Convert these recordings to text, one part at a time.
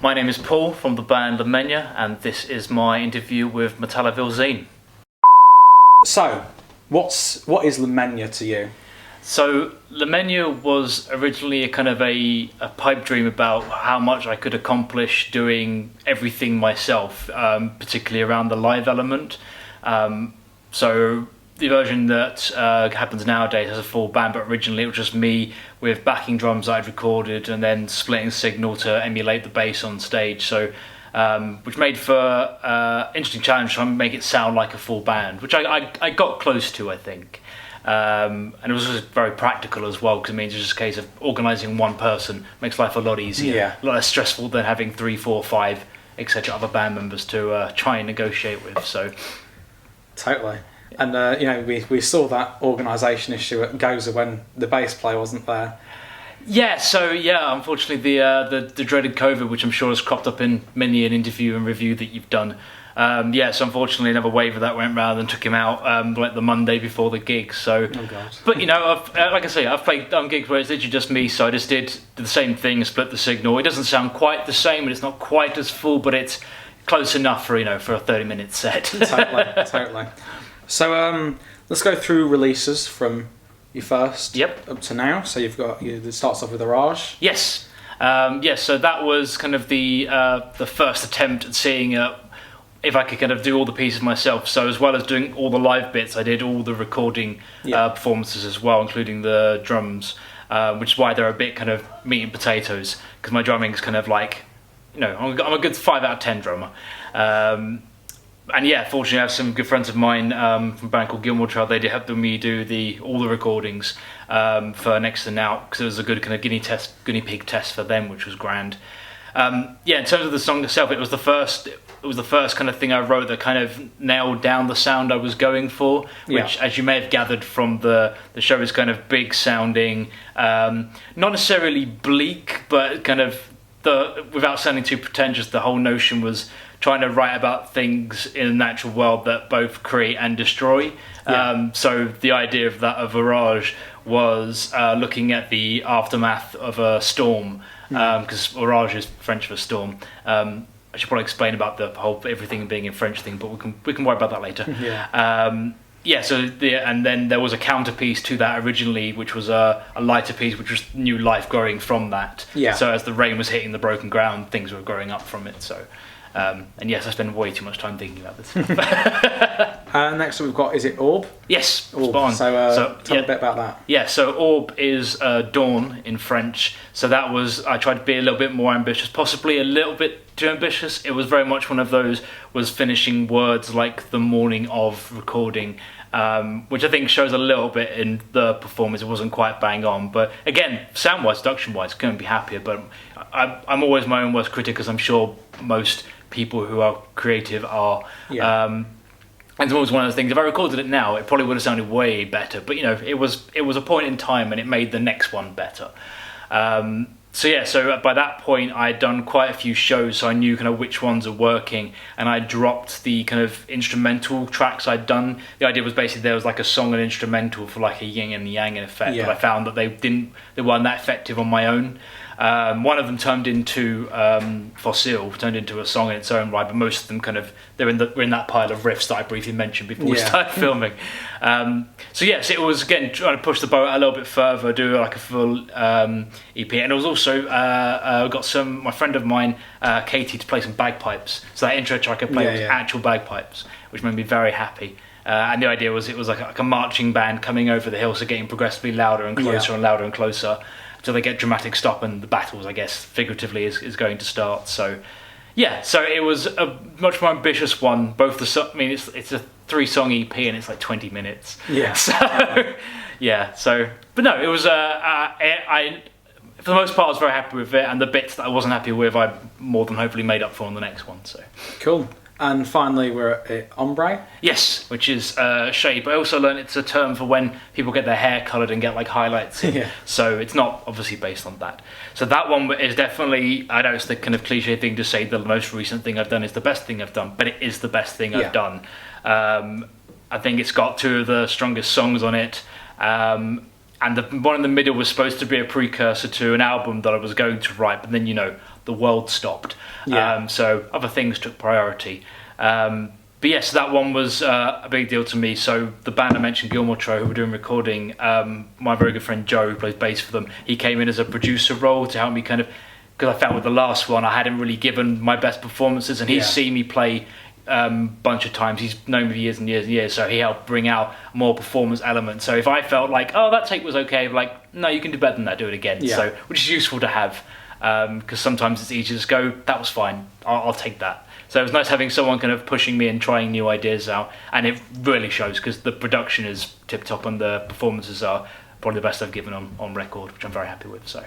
My name is Paul from the band Menhir, and this is my interview with Metallic. So, what is Menhir to you? So, Menhir was originally a kind of a pipe dream about how much I could accomplish doing everything myself, particularly around the live element. So the version that happens nowadays has a full band, but originally it was just me with backing drums that I'd recorded and then splitting signal to emulate the bass on stage. So, which made for interesting challenge trying to make it sound like a full band, which I got close to, I think. And it was just very practical as well, because it means it's just a case of organising one person makes life a lot easier, a lot less stressful than having 3, 4, 5, etc. other band members to try and negotiate with. So, totally. And we saw that organisation issue at Goza when the bass player wasn't there. Yeah, so unfortunately the dreaded COVID, which I'm sure has cropped up in many an interview and review that you've done. So unfortunately another wave of that went round and took him out like the Monday before the gig. So, oh God. But I've played gigs where it's literally just me, so I just did the same thing, split the signal. It doesn't sound quite the same, and it's not quite as full, but it's close enough for a 30-minute set. Totally. So let's go through releases from your first up to now. So it starts off with Orage. Yes. So that was kind of the first attempt at seeing if I could kind of do all the pieces myself. So as well as doing all the live bits, I did all the recording performances as well, including the drums, which is why they're a bit kind of meat and potatoes, because my drumming is kind of like, I'm a good 5 out of 10 drummer. And fortunately I have some good friends of mine from a band called Gilmore Trail. They did help me do all the recordings for Next to Now, because it was a good kind of guinea pig test for them, which was grand. In terms of the song itself, it was the first kind of thing I wrote that kind of nailed down the sound I was going for, which, as you may have gathered from the show, is kind of big sounding, not necessarily bleak, but kind of without sounding too pretentious. The whole notion was trying to write about things in the natural world that both create and destroy. So the idea of Orage was looking at the aftermath of a storm, because Orage is French for storm. I should probably explain about the whole everything being in French thing, but we can worry about that later. And then there was a counterpiece to that originally, which was a lighter piece, which was new life growing from that. So as the rain was hitting the broken ground, things were growing up from it. So. And yes, I spend way too much time thinking about this. Next we've got, is it Orb? Yes, Orb. Spot on. So tell me a bit about that. Yeah, so Orb is dawn in French. So that was, I tried to be a little bit more ambitious, possibly a little bit too ambitious. It was very much one of those, was finishing words like the morning of recording, which I think shows a little bit in the performance. It wasn't quite bang on, but again, sound-wise, production-wise, couldn't be happier. But I'm always my own worst critic, as I'm sure most people who are creative are. And it's always one of those things, if I recorded it now, it probably would have sounded way better, but it was a point in time, and it made the next one better. So by that point I'd done quite a few shows, so I knew kind of which ones are working, and I dropped the kind of instrumental tracks I'd done. The idea was basically there was like a song and instrumental for like a yin and yang effect, but I found that they weren't that effective on my own. One of them turned into turned into a song in its own right, but most of them they're in that pile of riffs that I briefly mentioned before we started filming. So it was again trying to push the boat a little bit further, do like a full EP, and it was also got my friend of mine, Katie, to play some bagpipes. So that intro track I played was actual bagpipes, which made me very happy. And the idea was it was like a marching band coming over the hill, so getting progressively louder and closer and louder and closer, until they get dramatic stop and the battles, I guess, figuratively is going to start. So it was a much more ambitious one. Both it's a 3-song EP and it's like 20 minutes. But no, it was I for the most part I was very happy with it, and the bits that I wasn't happy with I more than hopefully made up for on the next one. So cool. And finally, we're at ombre. Yes, which is shade, but I also learned it's a term for when people get their hair coloured and get like highlights in. So it's not obviously based on that. So that one is definitely, I know it's the kind of cliche thing to say the most recent thing I've done is the best thing I've done, but it is the best thing I've done. I think it's got 2 of the strongest songs on it. And the one in the middle was supposed to be a precursor to an album that I was going to write, but then the world stopped. Yeah. So other things took priority. But yes, that one was a big deal to me. So the band I mentioned, Gilmore Tro, who were doing recording, my very good friend Joe, who plays bass for them, he came in as a producer role to help me kind of, because I felt with the last one I hadn't really given my best performances, and he's seen me play bunch of times. He's known me for years and years and years, so he helped bring out more performance elements. So if I felt like, oh, that take was okay, like, no, you can do better than that, do it again. So, which is useful to have, because sometimes it's easy to just go, that was fine, I'll take that. So it was nice having someone kind of pushing me and trying new ideas out, and it really shows because the production is tip top and the performances are probably the best I've given on record, which I'm very happy with. So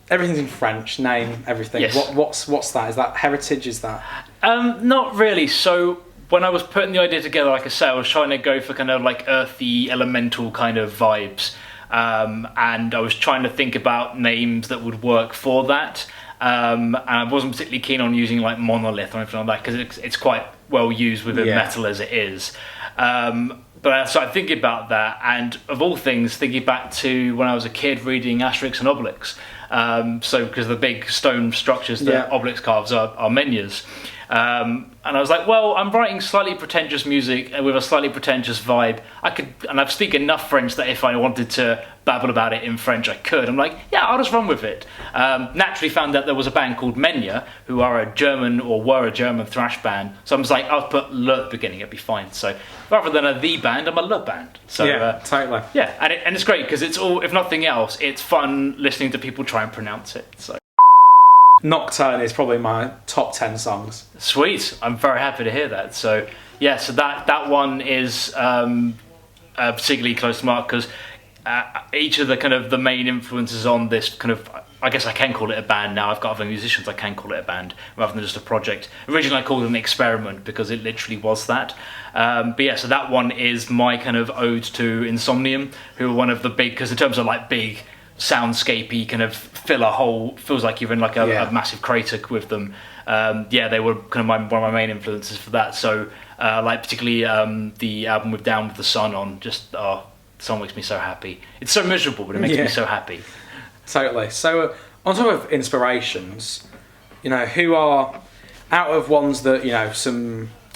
everything's in French, name, everything. Yes. What's that? Is that heritage? Is that? Not really. So when I was putting the idea together, like I said, I was trying to go for kind of like earthy, elemental kind of vibes, and I was trying to think about names that would work for that. And I wasn't particularly keen on using like monolith or anything like that because it's quite well used within metal as it is. But I started thinking about that, and of all things, thinking back to when I was a kid reading Asterix and Obelix. So because the big stone structures that Obelix carves are menhirs. And I was like, well, I'm writing slightly pretentious music with a slightly pretentious vibe. And I speak enough French that if I wanted to babble about it in French, I could. I'm like, yeah, I'll just run with it. Naturally found out there was a band called Menhir, who are a German, or were a German thrash band. So I was like, I'll put le at the beginning, it'd be fine. So rather than a the band, I'm a le band. So totally. Yeah, and it's great because it's all, if nothing else, it's fun listening to people try and pronounce it. So. Nocturne is probably my top 10 songs. Sweet, I'm very happy to hear that. So yeah, so that one is particularly close to my heart because each of the kind of the main influences on this kind of, I guess I can call it a band now. I've got other musicians, I can call it a band rather than just a project. Originally I called it an experiment because it literally was that. But yeah, so that one is my kind of ode to Insomnium, who are one of the big, because in terms of like big soundscapey kind of fill a hole, feels like you're in like a massive crater with them. They were kind of one of my main influences for that. So like particularly the album with Down with the Sun on, just the song makes me so happy. It's so miserable, but it makes me so happy. Totally. So on top of inspirations, who are out of ones that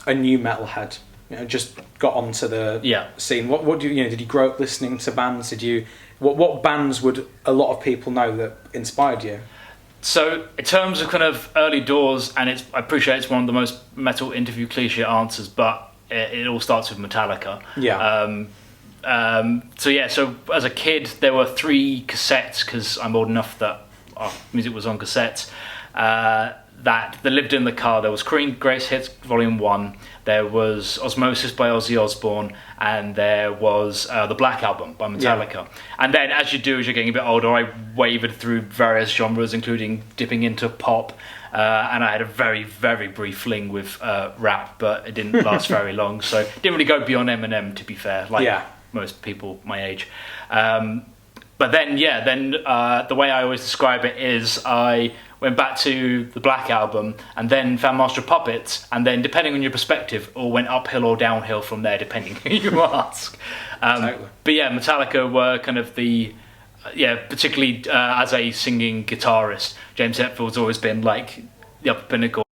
a new metalhead just got onto the scene. What do you did you grow up listening to bands? Did you what bands would a lot of people know that inspired you? So in terms of kind of early doors, and I appreciate it's one of the most metal interview cliche answers, but it all starts with Metallica. So as a kid there were 3 cassettes, because I'm old enough that our music was on cassettes, that lived in the car. There was Cream Greatest Hits Volume 1, there was Osmosis by Ozzy Osbourne, and there was the Black Album by Metallica. And then as you're getting a bit older, I wavered through various genres, including dipping into pop, and I had a very, very brief fling with rap, but it didn't last very long, so it didn't really go beyond Eminem, to be fair, most people my age. But then the way I always describe it is I went back to the Black Album and then found Master of Puppets, and then depending on your perspective, all went uphill or downhill from there, depending who you ask. But yeah, Metallica were kind of the particularly as a singing guitarist, James Hetfield's always been like the upper pinnacle.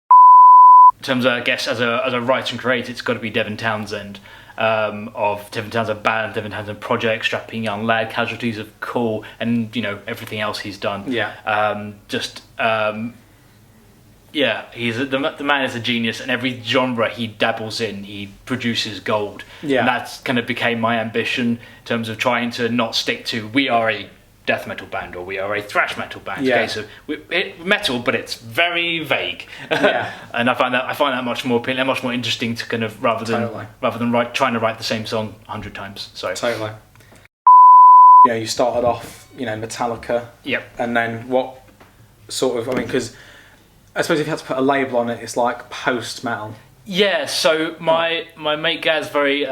In terms of, I guess, as a writer and creator, it's got to be Devin Townsend. Of Devin Townsend Band, Devin Townsend Project, Strapping Young Lad, Casualties of Cool, and everything else he's done. The man is a genius, and every genre he dabbles in, he produces gold. And that's kind of became my ambition in terms of trying to not stick to we are a death metal band or we are a thrash metal band. Okay, so metal, but it's very vague. And I find that much more appealing, much more interesting to kind of rather than trying to write the same song 100 times. So totally. You started off, Metallica. And then what sort of? Because I suppose if you had to put a label on it, it's like post metal. Yeah. So my mate Gaz very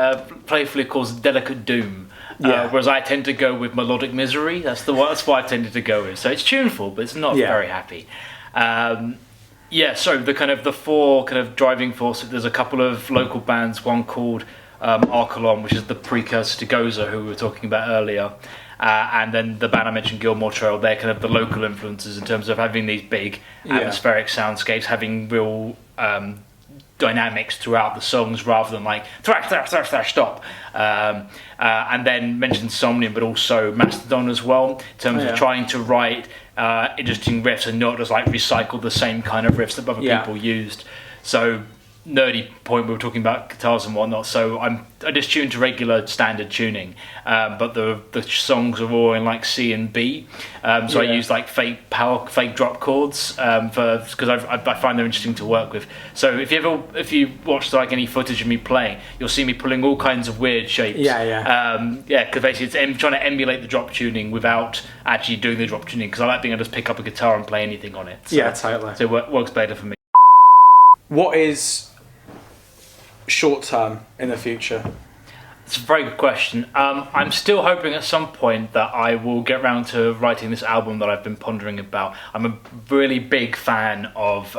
playfully calls it Delicate Doom. Whereas I tend to go with melodic misery. That's what I've tended to go with. So it's tuneful, but it's not very happy. So the 4 kind of driving force. There's a couple of local bands. One called Archelon, which is the precursor to Gozer, who we were talking about earlier. And then the band I mentioned, Gilmore Trail, they're kind of the local influences in terms of having these big atmospheric soundscapes, having real dynamics throughout the songs rather than like thrash, thrash, thrash, thrash, stop. And then mentioned Somnium, but also Mastodon as well, in terms of trying to write interesting riffs and not just like recycle the same kind of riffs that other people used. So nerdy point, we were talking about guitars and whatnot, so I just tune to regular standard tuning, but the songs are all in like C and B, so I use like fake drop chords because I find them interesting to work with. So if you watch like any footage of me playing, you'll see me pulling all kinds of weird shapes. Because basically it's trying to emulate the drop tuning without actually doing the drop tuning, because I like being able to just pick up a guitar and play anything on it. So, totally. So it works better for me. What is short term in the future? It's a very good question. I'm still hoping at some point that I will get around to writing this album that I've been pondering about. I'm a really big fan of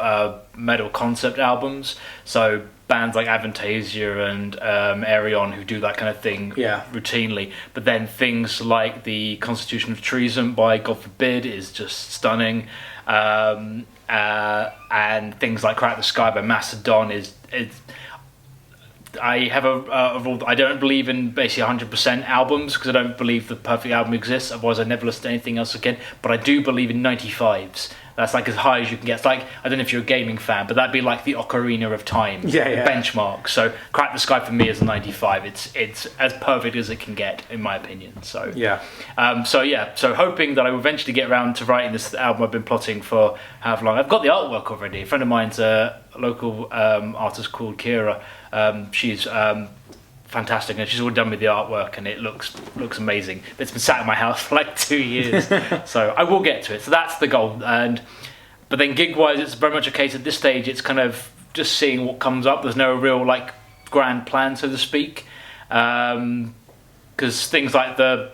metal concept albums, so bands like Avantasia and Aerion, who do that kind of thing routinely. But then things like the Constitution of Treason by God Forbid is just stunning. And things like Crack the Sky by Mastodon is I have a rule. I don't believe in basically 100% albums, because I don't believe the perfect album exists. Otherwise, I'd never listen to anything else again. But I do believe in 95s. That's like as high as you can get. It's like, I don't know if you're a gaming fan, but that'd be like the Ocarina of Time benchmark. So Crack the Sky for me is a 95. It's as perfect as it can get, in my opinion. So so hoping that I will eventually get around to writing this album I've been plotting for however long. I've got the artwork already. A friend of mine's a local artist called Kira. She's fantastic, and she's all done with the artwork, and it looks amazing. But it's been sat in my house for like 2 years, so I will get to it. So that's the goal. But then gig-wise, it's very much a case at this stage. It's kind of just seeing what comes up. There's no real like grand plan, so to speak, because things like the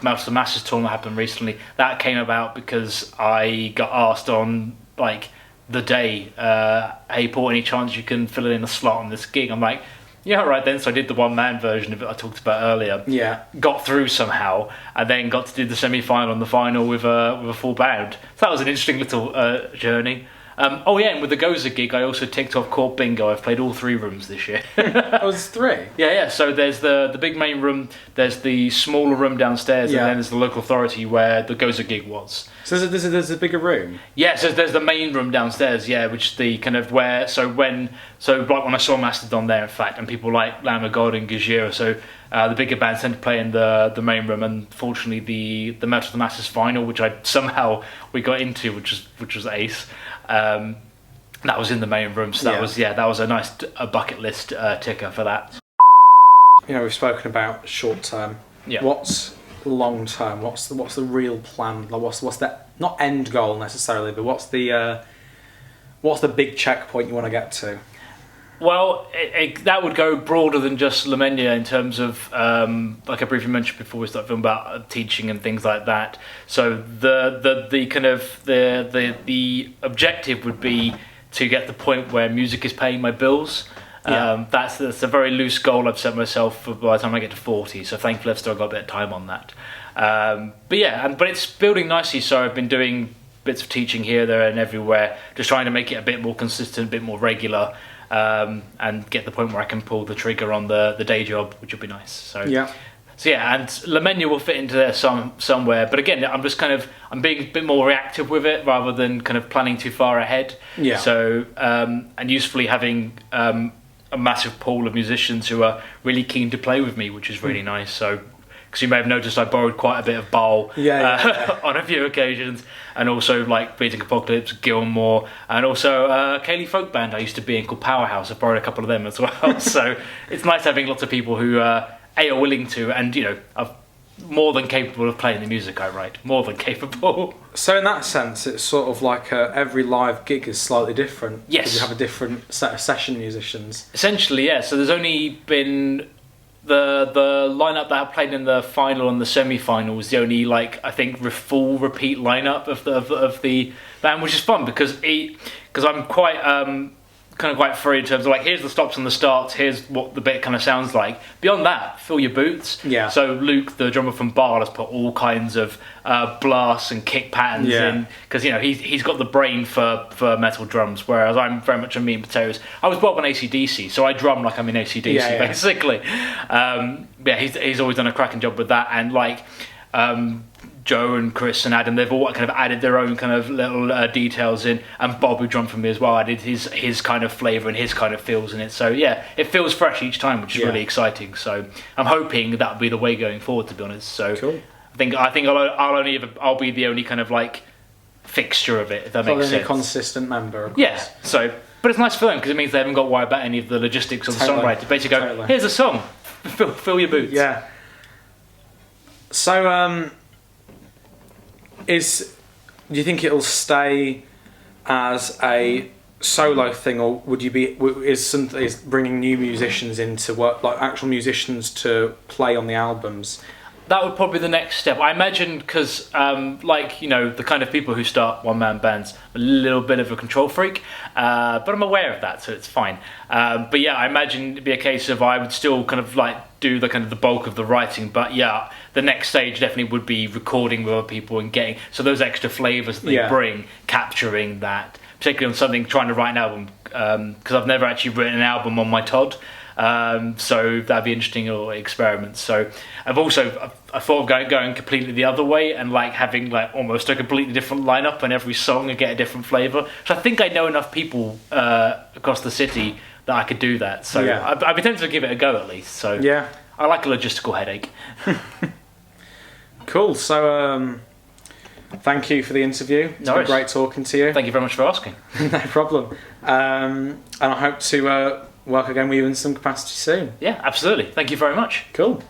Melt of the Masses tour that happened recently, that came about because I got asked on like the day, hey Paul, any chance you can fill in a slot on this gig? I'm like, yeah, right then. So I did the one-man version of it I talked about earlier. Yeah. Got through somehow, and then got to do the semi-final and the final with a full band. So that was an interesting little journey. And with the Gozer gig, I also ticked off Court Bingo. I've played all 3 rooms this year. Oh, it's 3? Yeah. So there's the big main room, there's the smaller room downstairs, and then there's the local authority where the Gozer gig was. So there's a bigger room? Yeah, so there's the main room downstairs, which is the kind of where, like when I saw Mastodon there, in fact, and people like Lamb of God and Gajira, so the bigger bands tend to play in the main room, and fortunately the Metal of the Masses final, which we got into, which was ace, that was in the main room, so that was a nice bucket list ticker for that. You know, we've spoken about short term. Yeah. What's long term? What's the real plan? Like what's the, not end goal necessarily, but what's the big checkpoint you want to get to? Well, that would go broader than just La Menhir in terms of, like I briefly mentioned before we started filming, about teaching and things like that. So the kind of the objective would be to get the point where music is paying my bills. That's a very loose goal I've set myself for by the time I get to 40. So thankfully I've still got a bit of time on that. But it's building nicely. So I've been doing bits of teaching here, there, and everywhere, just trying to make it a bit more consistent, a bit more regular. And get the point where I can pull the trigger on the day job, which would be nice. So and La Menhir will fit into there somewhere. But again, I'm being a bit more reactive with it rather than kind of planning too far ahead. Yeah. So and usefully having a massive pool of musicians who are really keen to play with me, which is really nice. So. Because you may have noticed I borrowed quite a bit of Baal on a few occasions, and also like Bleeding Apocalypse, Gilmore, and also Cayley folk band I used to be in called Powerhouse. I borrowed a couple of them as well. So it's nice having lots of people who are willing to, and are more than capable of playing the music I write. More than capable. So in that sense, it's sort of like every live gig is slightly different. Yes. Because you have a different set of session musicians. Essentially, yeah. So there's only been. The lineup that I played in the final and the semi-final was the only I think full repeat lineup of the band, which is fun because I'm quite kind of quite free in terms of like, here's the stops and the starts, here's what the bit kind of sounds like. Beyond that, fill your boots. Yeah. So Luke, the drummer from Bar, has put all kinds of blasts and kick patterns in, because, you know, he's got the brain for metal drums, whereas I'm very much a meat and potatoes. I was brought up on AC/DC, so I drum like I'm in AC/DC, basically. He's always done a cracking job with that, and like Joe and Chris and Adam, they've all kind of added their own kind of little details in, and Bob, who drummed for me as well, added his kind of flavour and his kind of feels in it. So yeah, it feels fresh each time, which is really exciting. So I'm hoping that'll be the way going forward, to be honest. So cool. I think I'll be the only kind of like fixture of it, if that makes sense. A consistent member, of course. Yeah. So, but it's nice for them because it means they haven't got to worry about any of the logistics of the songwriter. Basically, go, here's a song, fill your boots. Yeah. So do you think it'll stay as a solo thing, or is bringing new musicians into work, like actual musicians to play on the albums? That would probably be the next step, I imagine, because like, you know, the kind of people who start one-man bands, a little bit of a control freak, but I'm aware of that, so it's fine. But yeah, I imagine it'd be a case of I would still kind of like do the kind of the bulk of the writing, but yeah, the next stage definitely would be recording with other people and getting those extra flavours that they bring, capturing that, particularly on something, trying to write an album, because I've never actually written an album on my Todd. So that'd be an interesting little experiment. So I thought of going completely the other way and like having like almost a completely different lineup and every song and get a different flavour. So I think I know enough people across the city that I could do that. So I'd be tempted to give it a go at least. So yeah, I like a logistical headache. Cool. So thank you for the interview. It's been great talking to you. Thank you very much for asking. No problem. And I hope to work again with you in some capacity soon. Yeah, absolutely. Thank you very much. Cool.